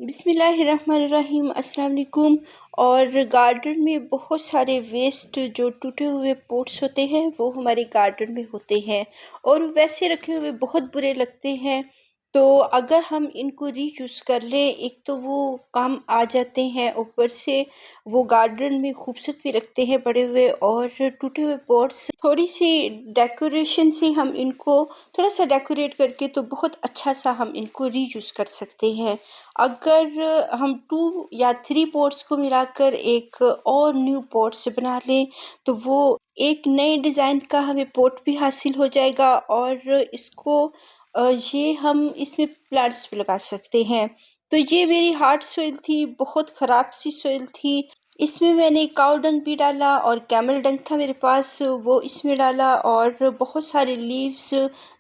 बिस्मिल्लाहिर्रहमानिर्रहीम अस्सलाम वालेकुम। और गार्डन में बहुत सारे वेस्ट जो टूटे हुए पॉट्स होते हैं वो हमारे गार्डन में होते हैं और वैसे रखे हुए बहुत बुरे लगते हैं। तो अगर हम इनको रीयूज़ कर लें, एक तो वो काम आ जाते हैं, ऊपर से वो गार्डन में खूबसूरत भी लगते हैं पड़े हुए। और टूटे हुए पॉट्स थोड़ी सी डेकोरेशन से हम इनको थोड़ा सा डेकोरेट करके तो बहुत अच्छा सा हम इनको रीयूज़ कर सकते हैं। अगर हम 2 या 3 पॉट्स को मिलाकर एक और न्यू पॉट्स बना लें, तो वो एक नए डिज़ाइन का हमें पॉट भी हासिल हो जाएगा और इसको ये हम इसमें प्लांट्स भी लगा सकते हैं। तो ये मेरी हार्ड सॉइल थी, बहुत ख़राब सी सॉइल थी। इसमें मैंने काऊ डंग भी डाला और कैमल डंग था मेरे पास, वो इसमें डाला। और बहुत सारे लीव्स,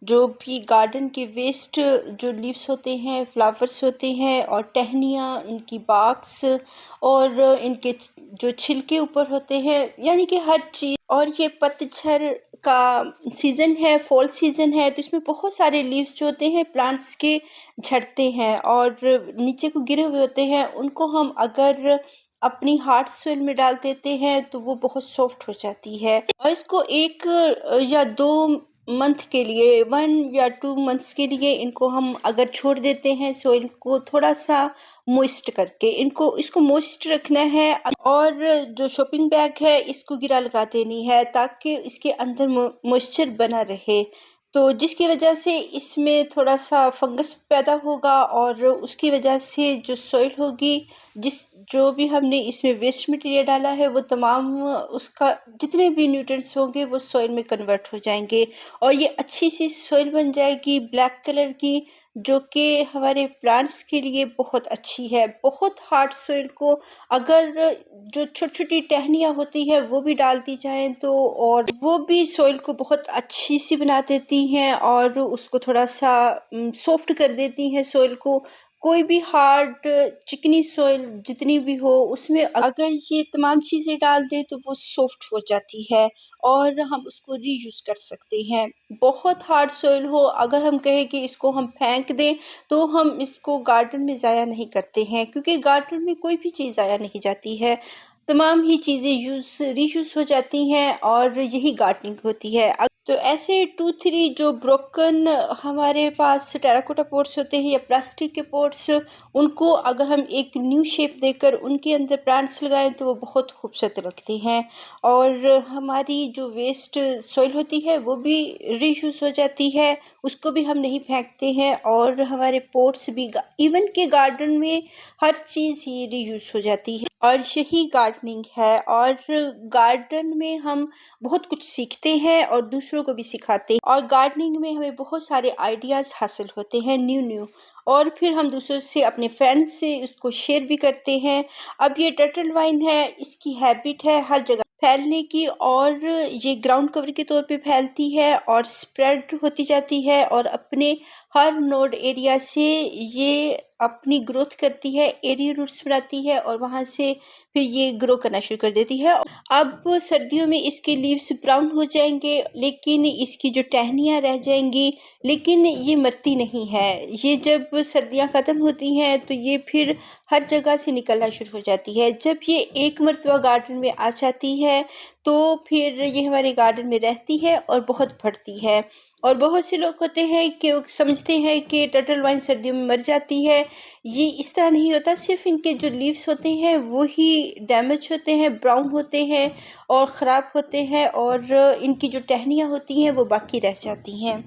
जो भी गार्डन के वेस्ट जो लीव्स होते हैं, फ्लावर्स होते हैं और टहनियाँ, इनकी बाक्स और इनके जो छिलके ऊपर होते हैं, यानी कि हर चीज़। और ये पतझड़ का सीज़न है, फॉल सीज़न है, तो इसमें बहुत सारे लीव्स जो होते हैं प्लांट्स के झड़ते हैं और नीचे को गिरे हुए होते हैं। उनको हम अगर अपनी हार्ड सॉइल में डाल देते हैं तो वो बहुत सॉफ्ट हो जाती है। और इसको 1 या 2 मंथ के लिए, 1 या 2 मंथ्स के लिए इनको हम अगर छोड़ देते हैं सॉइल को थोड़ा सा मॉइस्ट करके, इनको इसको मॉइस्ट रखना है। और जो शॉपिंग बैग है इसको गिरा लगा देनी है ताकि इसके अंदर मॉइस्चर बना रहे, तो जिसकी वजह से इसमें थोड़ा सा फंगस पैदा होगा और उसकी वजह से जो सॉइल होगी, जिस जो भी हमने इसमें वेस्ट मटेरियल डाला है, वो तमाम उसका जितने भी न्यूट्रिएंट्स होंगे वो सॉइल में कन्वर्ट हो जाएंगे और ये अच्छी सी सॉइल बन जाएगी ब्लैक कलर की, जो कि हमारे प्लांट्स के लिए बहुत अच्छी है। बहुत हार्ड सॉइल को अगर जो छोटी-छोटी टहनियाँ होती हैं वो भी डाल दी जाएँ तो, और वो भी सॉइल को बहुत अच्छी सी बना देती हैं और उसको थोड़ा-सा सॉफ्ट कर देती हैं सॉइल को। कोई भी हार्ड चिकनी सॉइल जितनी भी हो, उसमें अगर ये तमाम चीज़ें डाल दें तो वो सॉफ्ट हो जाती है और हम उसको रीयूज़ कर सकते हैं। बहुत हार्ड सॉइल हो, अगर हम कहें कि इसको हम फेंक दें, तो हम इसको गार्डन में ज़ाया नहीं करते हैं, क्योंकि गार्डन में कोई भी चीज़ ज़ाया नहीं जाती है। तमाम ही चीज़ें रीयूज़ हो जाती हैं और यही गार्डनिंग होती है। तो ऐसे 2-3 जो ब्रोकन हमारे पास टेराकोटा पॉट्स होते हैं या प्लास्टिक के पॉट्स, उनको अगर हम एक न्यू शेप देकर उनके अंदर प्लांट्स लगाएँ तो वो बहुत खूबसूरत लगते हैं। और हमारी जो वेस्ट सॉइल होती है वो भी रीयूज़ हो जाती है, उसको भी हम नहीं फेंकते हैं और हमारे पॉट्स भी इवन के गार्डन में हर चीज़ ही रीयूज़ हो जाती है और यही गार्डनिंग है। और गार्डन में हम बहुत कुछ सीखते हैं और दूसरों को भी सिखाते हैं और गार्डनिंग में हमें बहुत सारे आइडियाज़ हासिल होते हैं न्यू न्यू, और फिर हम दूसरों से, अपने फ्रेंड्स से उसको शेयर भी करते हैं। अब ये टर्टल वाइन है, इसकी हैबिट है हर जगह फैलने की और ये ग्राउंड कवर के तौर पे फैलती है और स्प्रेड होती जाती है और अपने हर नोड एरिया से ये अपनी ग्रोथ करती है, एरिया रूट्स बनाती है और वहाँ से फिर ये ग्रो करना शुरू कर देती है। अब सर्दियों में इसके लीव्स ब्राउन हो जाएंगे, लेकिन इसकी जो टहनियाँ रह जाएंगी, लेकिन ये मरती नहीं है। ये जब सर्दियाँ ख़त्म होती हैं तो ये फिर हर जगह से निकलना शुरू हो जाती है। जब ये एक मरतबा गार्डन में आ जाती है तो फिर ये हमारे गार्डन में रहती है और बहुत बढ़ती है। और बहुत से लोग होते हैं कि वो समझते हैं कि टर्टल वाइन सर्दियों में मर जाती है। ये इस तरह नहीं होता, सिर्फ इनके जो लीव्स होते हैं वो ही डैमेज होते हैं, ब्राउन होते हैं और ख़राब होते हैं, और इनकी जो टहनियाँ होती हैं वो बाकी रह जाती हैं।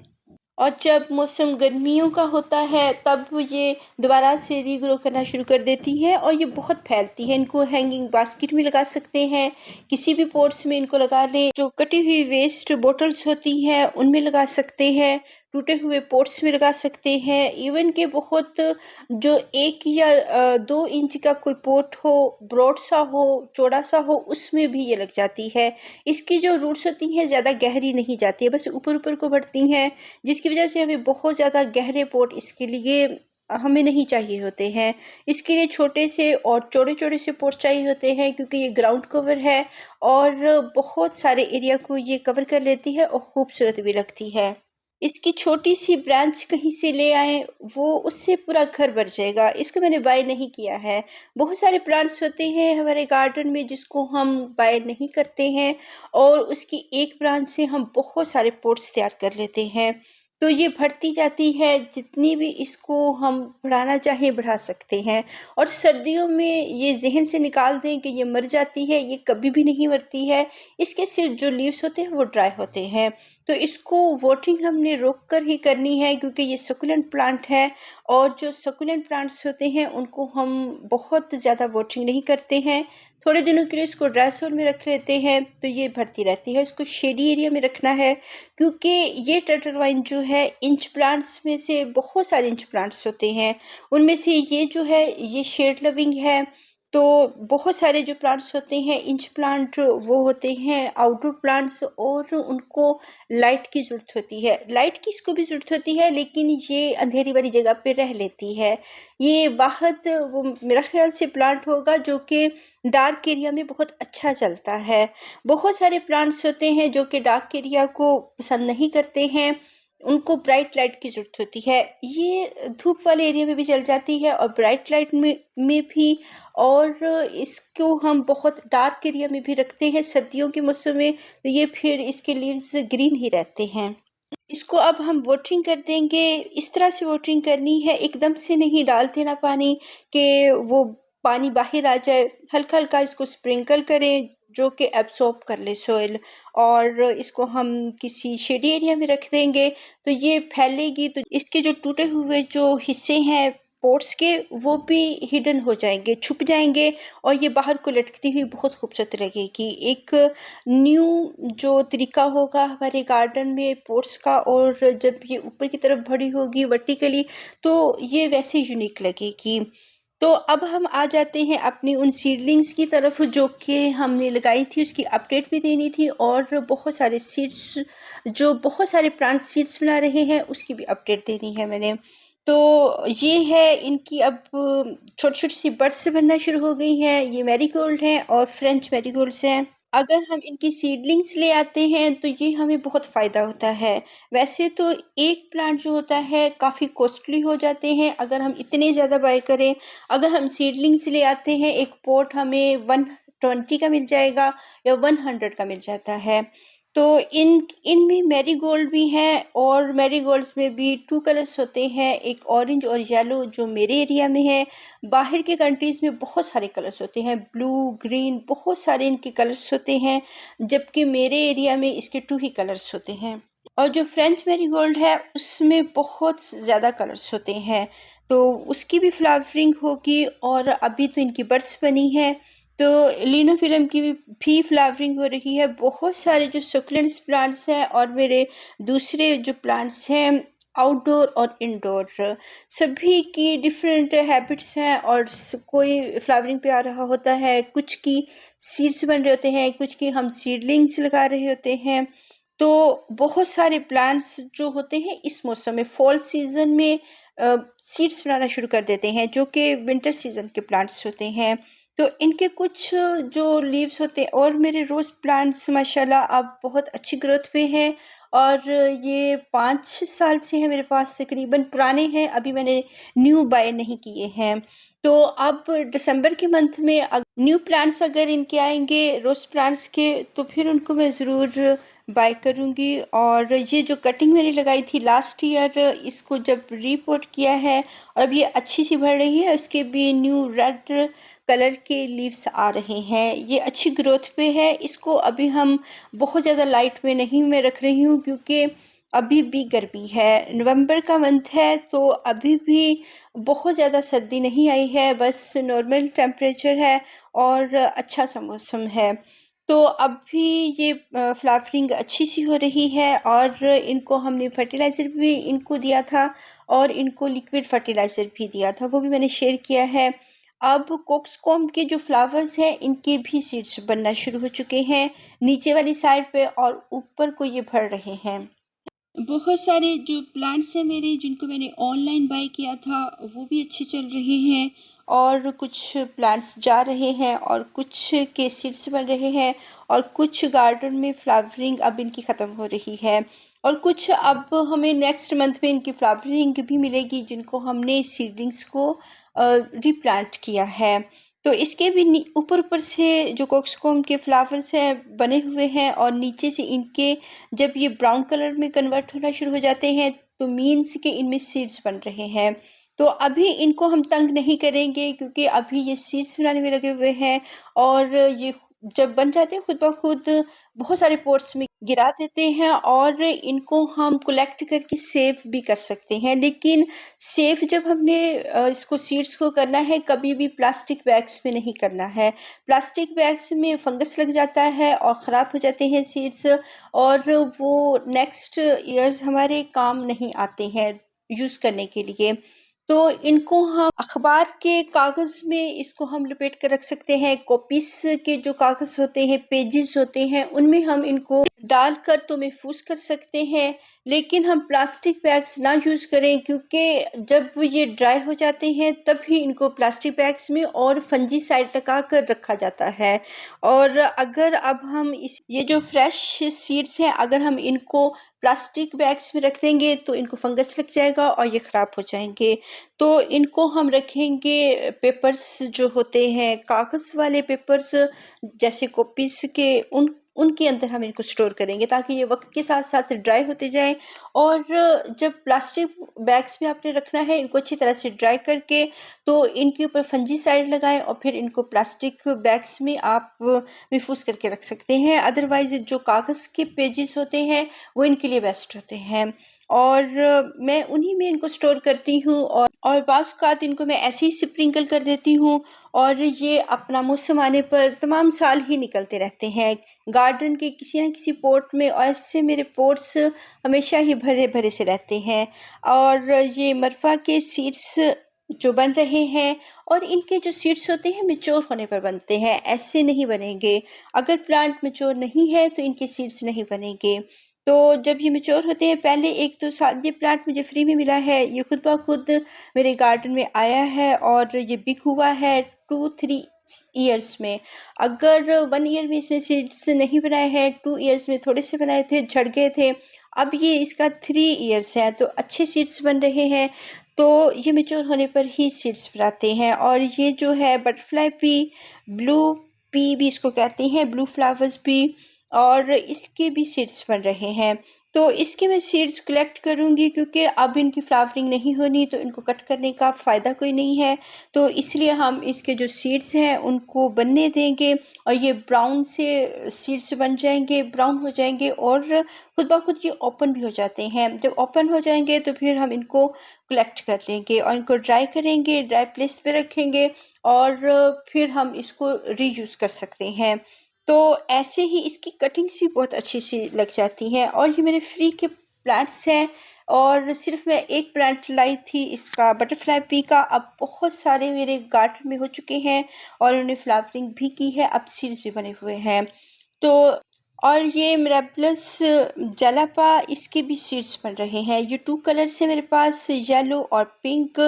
और जब मौसम गर्मियों का होता है तब ये दोबारा से रीग्रो करना शुरू कर देती हैं और ये बहुत फैलती है। इनको हैंगिंग बास्केट में लगा सकते हैं, किसी भी पॉट्स में इनको लगा लें। जो कटी हुई वेस्ट बॉटल्स होती हैं उनमें लगा सकते हैं, टूटे हुए पॉट्स में लगा सकते हैं। इवन के बहुत जो 1 या 2 इंच का कोई पॉट हो, ब्रॉड सा हो, चौड़ा सा हो, उसमें भी ये लग जाती है। इसकी जो रूट्स होती हैं ज़्यादा गहरी नहीं जाती है, बस ऊपर-ऊपर को बढ़ती हैं, जिसकी वजह से हमें बहुत ज़्यादा गहरे पॉट इसके लिए हमें नहीं चाहिए होते हैं। इसके लिए छोटे से और चौड़े-चौड़े से पॉट चाहिए होते हैं, क्योंकि ये ग्राउंड कवर है और बहुत सारे एरिया को ये कवर कर लेती है और खूबसूरत भी लगती है। इसकी छोटी-सी ब्रांच कहीं से ले आएँ, वो उससे पूरा घर भर जाएगा। इसको मैंने बाय नहीं किया है। बहुत सारे प्लांट्स होते हैं हमारे गार्डन में जिसको हम बाय नहीं करते हैं और उसकी एक ब्रांच से हम बहुत सारे पॉट्स तैयार कर लेते हैं। तो ये बढ़ती जाती है, जितनी भी इसको हम बढ़ाना चाहें बढ़ा सकते हैं और सर्दियों में ये ज़हन से निकाल दें कि ये मर जाती है, ये कभी भी नहीं मरती है। इसके सिर्फ़ जो लीव्स होते हैं वो ड्राई होते हैं। तो इसको वाटरिंग हमने रोक कर ही करनी है क्योंकि ये सक्यूलेंट प्लांट है और जो सक्यूलेंट प्लांट्स होते हैं उनको हम बहुत ज़्यादा वाटरिंग नहीं करते हैं। थोड़े दिनों के लिए इसको ड्राई सोल में रख लेते हैं तो ये बढ़ती रहती है। इसको शेडी एरिया में रखना है क्योंकि ये टर्टल वाइन जो है इंच प्लांट्स में से बहुत सारे इंच प्लांट्स होते हैं। उनमें से ये जो है ये शेड लविंग है। तो बहुत सारे जो प्लांट्स होते हैं इंच प्लांट वो होते हैं आउटडोर प्लांट्स और उनको लाइट की ज़रूरत होती है। लाइट की इसको भी ज़रूरत होती है लेकिन ये अंधेरी वाली जगह पे रह लेती है। ये वाहद वो मेरा ख़्याल से प्लांट होगा जो कि डार्क एरिया में बहुत अच्छा चलता है। बहुत सारे प्लांट्स होते हैं जो कि डार्क एरिया को पसंद नहीं करते हैं, उनको ब्राइट लाइट की ज़रूरत होती है। ये धूप वाले एरिया में भी चल जाती है और ब्राइट लाइट में भी और इसको हम बहुत डार्क एरिया में भी रखते हैं सर्दियों के मौसम में, तो ये फिर इसके लीव्स ग्रीन ही रहते हैं। इसको अब हम वाटरिंग कर देंगे। इस तरह से वाटरिंग करनी है, एकदम से नहीं डाल देना पानी कि वो पानी बाहर आ जाए। हल्का-हल्का इसको स्प्रिंकल करें जो कि एब्ज़ॉर्ब कर ले सॉइल और इसको हम किसी शेडी एरिया में रख देंगे तो ये फैलेगी तो इसके जो टूटे हुए जो हिस्से हैं पॉट्स के वो भी हिडन हो जाएँगे, छुप जाएँगे और ये बाहर को लटकती हुई बहुत खूबसूरत लगेगी। एक न्यू जो तरीका होगा हमारे गार्डन में पॉट्स का और जब ये ऊपर की तरफ बढ़ी होगी वर्टिकली तो ये वैसे यूनिक लगेगी। तो अब हम आ जाते हैं अपनी उन सीडलिंग्स की तरफ जो कि हमने लगाई थी, उसकी अपडेट भी देनी थी और बहुत सारे सीड्स जो बहुत सारे प्लांट सीड्स बना रहे हैं उसकी भी अपडेट देनी है मैंने। तो ये है इनकी अब छोटी-छोटी सी बड्स बनना शुरू हो गई हैं। ये मैरीगोल्ड हैं और फ्रेंच मैरीगोल्ड्स हैं। अगर हम इनकी सीडलिंग्स ले आते हैं तो ये हमें बहुत फ़ायदा होता है। वैसे तो एक प्लांट जो होता है काफ़ी कॉस्टली हो जाते हैं अगर हम इतने ज़्यादा बाय करें। अगर हम सीडलिंग्स ले आते हैं एक पॉट हमें 120 का मिल जाएगा या 100 का मिल जाता है। तो इनमें मैरीगोल्ड भी हैं और मैरीगोल्ड्स में भी 2 कलर्स होते हैं, एक ऑरेंज और येलो जो मेरे एरिया में है। बाहर के कंट्रीज़ में बहुत सारे कलर्स होते हैं, ब्लू, ग्रीन बहुत सारे इनके कलर्स होते हैं, जबकि मेरे एरिया में इसके 2 ही कलर्स होते हैं। और जो फ्रेंच मैरीगोल्ड है उसमें बहुत ज़्यादा कलर्स होते हैं, तो उसकी भी फ्लावरिंग होगी और अभी तो इनकी बड्स बनी हैं, तो लिनोफिलम की भी फ्लावरिंग हो रही है। बहुत सारे जो सक्युलेंट्स प्लांट्स हैं और मेरे दूसरे जो प्लांट्स हैं आउटडोर और इंडोर सभी की डिफरेंट हैबिट्स हैं और कोई फ्लावरिंग पे आ रहा होता है, कुछ की सीड्स बन रहे होते हैं, कुछ की हम सीडलिंग्स लगा रहे होते हैं। तो बहुत सारे प्लांट्स जो होते हैं इस मौसम में फॉल सीज़न में सीड्स बनाना शुरू कर देते हैं जो कि विंटर सीज़न के प्लांट्स होते हैं। तो इनके कुछ जो लीव्स होते हैं और मेरे रोज़ प्लांट्स माशाल्लाह अब बहुत अच्छी ग्रोथ पे हैं और ये 5 साल से हैं मेरे पास तकरीबन पुराने हैं, अभी मैंने न्यू बाय नहीं किए हैं। तो अब दिसंबर के मंथ में न्यू प्लांट्स अगर इनके आएँगे रोज़ प्लांट्स के तो फिर उनको मैं ज़रूर बाय करूँगी और ये जो कटिंग मैंने लगाई थी लास्ट ईयर इसको जब रीपोर्ट किया है और अब ये अच्छी सी बढ़ रही है, उसके भी न्यू रेड कलर के लीव्स आ रहे हैं। ये अच्छी ग्रोथ पे है, इसको अभी हम बहुत ज़्यादा लाइट में नहीं मैं रख रही हूँ क्योंकि अभी भी गर्मी है, नवंबर का मंथ है तो अभी भी बहुत ज़्यादा सर्दी नहीं आई है, बस नॉर्मल टेम्परेचर है और अच्छा सा मौसम है। तो अभी ये फ्लावरिंग अच्छी सी हो रही है और इनको हमने फर्टिलाइज़र भी इनको दिया था और इनको लिक्विड फर्टिलाइज़र भी दिया था, वो भी मैंने शेयर किया है। अब कोक्सकॉम के जो फ्लावर्स हैं इनके भी सीड्स बनना शुरू हो चुके हैं नीचे वाली साइड पे और ऊपर को ये भर रहे हैं। बहुत सारे जो प्लांट्स हैं मेरे जिनको मैंने ऑनलाइन बाय किया था वो भी अच्छे चल रहे हैं और कुछ प्लांट्स जा रहे हैं और कुछ के सीड्स बन रहे हैं और कुछ गार्डन में फ्लावरिंग अब इनकी ख़त्म हो रही है और कुछ अब हमें नेक्स्ट मंथ में इनकी फ्लावरिंग भी मिलेगी, जिनको हमने सीडलिंग्स को रिप्लांट किया है। तो इसके भी ऊपर ऊपर से जो कोक्सकॉम के फ्लावर्स हैं बने हुए हैं, और नीचे से इनके जब ये ब्राउन कलर में कन्वर्ट होना शुरू हो जाते हैं तो मीन्स के इनमें सीड्स बन रहे हैं। तो अभी इनको हम तंग नहीं करेंगे, क्योंकि अभी ये सीड्स बनाने में लगे हुए हैं, और ये जब बन जाते हैं खुद ब खुद बहुत सारे पॉट्स में गिरा देते हैं, और इनको हम कलेक्ट करके सेव भी कर सकते हैं। लेकिन सेव जब हमने इसको सीड्स को करना है, कभी भी प्लास्टिक बैग्स में नहीं करना है। प्लास्टिक बैग्स में फंगस लग जाता है और ख़राब हो जाते हैं सीड्स, और वो नेक्स्ट ईयर्स हमारे काम नहीं आते हैं यूज़ करने के लिए। तो इनको हम अखबार के कागज़ में इसको हम लपेट कर रख सकते हैं। कॉपीस के जो कागज़ होते हैं, पेजेस होते हैं, उनमें हम इनको डालकर तो महफूज कर सकते हैं। लेकिन हम प्लास्टिक बैग्स ना यूज़ करें, क्योंकि जब ये ड्राई हो जाते हैं तभी इनको प्लास्टिक बैग्स में और फंजीसाइड लगा कर रखा जाता है। और अगर अब हम ये जो फ्रेश सीड्स हैं, अगर हम इनको प्लास्टिक बैग्स में रख देंगे तो इनको फंगस लग जाएगा और ये ख़राब हो जाएंगे। तो इनको हम रखेंगे पेपर्स जो होते हैं, कागज़ वाले पेपर्स, जैसे कॉपीज़ के, उनके अंदर हम इनको स्टोर करेंगे, ताकि ये वक्त के साथ साथ ड्राई होते जाएं। और जब प्लास्टिक बैग्स में आपने रखना है, इनको अच्छी तरह से ड्राई करके तो इनके ऊपर फंजीसाइड लगाएं, और फिर इनको प्लास्टिक बैग्स में आप महफूज करके रख सकते हैं। अदरवाइज़ जो कागज़ के पेजेस होते हैं वो इनके लिए बेस्ट होते हैं, और मैं उन्हीं में इनको स्टोर करती हूँ। और बाज़ औक़ात इनको मैं ऐसे ही स्प्रिंकल कर देती हूँ, और ये अपना मौसम आने पर तमाम साल ही निकलते रहते हैं गार्डन के किसी न किसी पॉट में, और ऐसे मेरे पॉट्स हमेशा ही भरे भरे से रहते हैं। और ये मरफा के सीड्स जो बन रहे हैं, और इनके जो सीड्स होते हैं मैच्योर होने पर बनते हैं, ऐसे नहीं बनेंगे। अगर प्लांट मैच्योर नहीं है तो इनके सीड्स नहीं बनेंगे। तो जब ये मैच्योर होते हैं, पहले 1-2 साल, ये प्लांट मुझे फ्री में मिला है, ये खुद ब खुद मेरे गार्डन में आया है, और ये बिग हुआ है 2-3 ईयर्स में। अगर 1 ईयर में इसने सीड्स नहीं बनाए हैं, 2 ईयर्स में थोड़े से बनाए थे, झड़ गए थे। अब ये इसका 3 ईयर्स है, तो अच्छे सीड्स बन रहे हैं। तो ये मैच्योर होने पर ही सीड्स बनाते हैं। और ये जो है बटरफ्लाई पी, ब्लू पी भी इसको कहते हैं, ब्लू फ्लावर्स पी, और इसके भी सीड्स बन रहे हैं। तो इसके मैं सीड्स कलेक्ट करूँगी, क्योंकि अब इनकी फ्लावरिंग नहीं होनी, तो इनको कट करने का फ़ायदा कोई नहीं है। तो इसलिए हम इसके जो सीड्स हैं उनको बनने देंगे, और ये ब्राउन से सीड्स बन जाएंगे, ब्राउन हो जाएंगे, और खुद ब खुद ये ओपन भी हो जाते हैं। जब ओपन हो जाएंगे तो फिर हम इनको कलेक्ट कर लेंगे और इनको ड्राई करेंगे, ड्राई प्लेस पे रखेंगे, और फिर हम इसको रीयूज़ कर सकते हैं। तो ऐसे ही इसकी कटिंग्स भी बहुत अच्छी सी लग जाती हैं। और ये मेरे फ्री के प्लांट्स हैं, और सिर्फ मैं एक प्लांट लाई थी इसका, बटरफ्लाई पी का। अब बहुत सारे मेरे गार्डन में हो चुके हैं, और उन्हें फ्लावरिंग भी की है, अब सीड्स भी बने हुए हैं। तो और ये मिराबलस जलापा, इसके भी सीड्स बन रहे हैं। ये 2 कलर्स हैं मेरे पास, येलो और पिंक,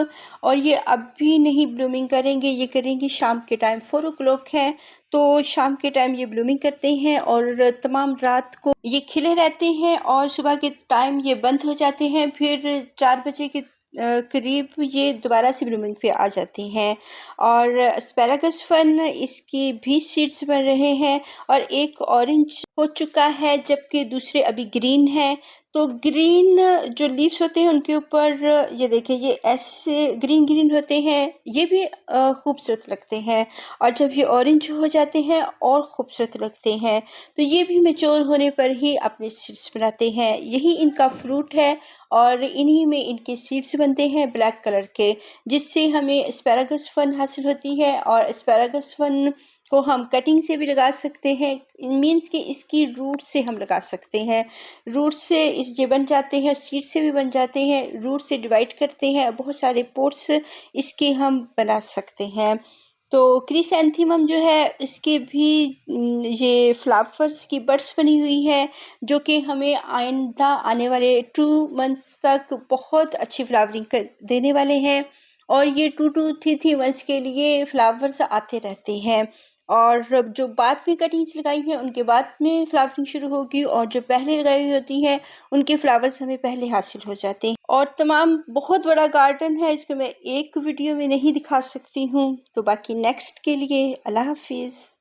और ये अब भी नहीं ब्लूमिंग करेंगे, ये करेंगे शाम के टाइम। 4 o'clock है, तो शाम के टाइम ये ब्लूमिंग करते हैं, और तमाम रात को ये खिले रहते हैं, और सुबह के टाइम ये बंद हो जाते हैं। फिर 4 बजे के करीब ये दोबारा से ब्लूमिंग पे आ जाती हैं। और एस्पैरागस फन, इसकी भी सीड्स बन रहे हैं, और एक ऑरेंज हो चुका है, जबकि दूसरे अभी ग्रीन है। तो ग्रीन जो लीव्स होते हैं उनके ऊपर ये देखिए, ये ऐसे ग्रीन ग्रीन होते हैं, ये भी खूबसूरत लगते हैं। और जब ये ऑरेंज हो जाते हैं और खूबसूरत लगते हैं। तो ये भी मैच्योर होने पर ही अपने सीड्स बनाते हैं, यही इनका फ्रूट है, और इन्हीं में इनके सीड्स बनते हैं ब्लैक कलर के, जिससे हमें एस्पैरागस फन हासिल होती है। और एस्पैरागस फन को हम कटिंग से भी लगा सकते हैं, मीन्स कि इसकी रूट से हम लगा सकते हैं। रूट से इस ये बन जाते हैं, सीड से भी बन जाते हैं, रूट से डिवाइड करते हैं, बहुत सारे पोट्स इसके हम बना सकते हैं। तो क्रिसैंथेमम जो है, इसके भी ये फ्लावर्स की बड्स बनी हुई है, जो कि हमें आइंदा आने वाले 2 मंथ्स तक बहुत अच्छी फ्लावरिंग कर देने वाले हैं। और ये 2 to 3 मंथ्स के लिए फ्लावर्स आते रहते हैं। और अब जो बाद में कटिंग्स लगाई हैं उनके बाद में फ्लावरिंग शुरू होगी, और जो पहले लगाई हुई होती हैं उनके फ्लावर्स हमें पहले हासिल हो जाते हैं। और तमाम बहुत बड़ा गार्डन है, इसको मैं एक वीडियो में नहीं दिखा सकती हूँ। तो बाकी नेक्स्ट के लिए अल्लाह हाफिज़।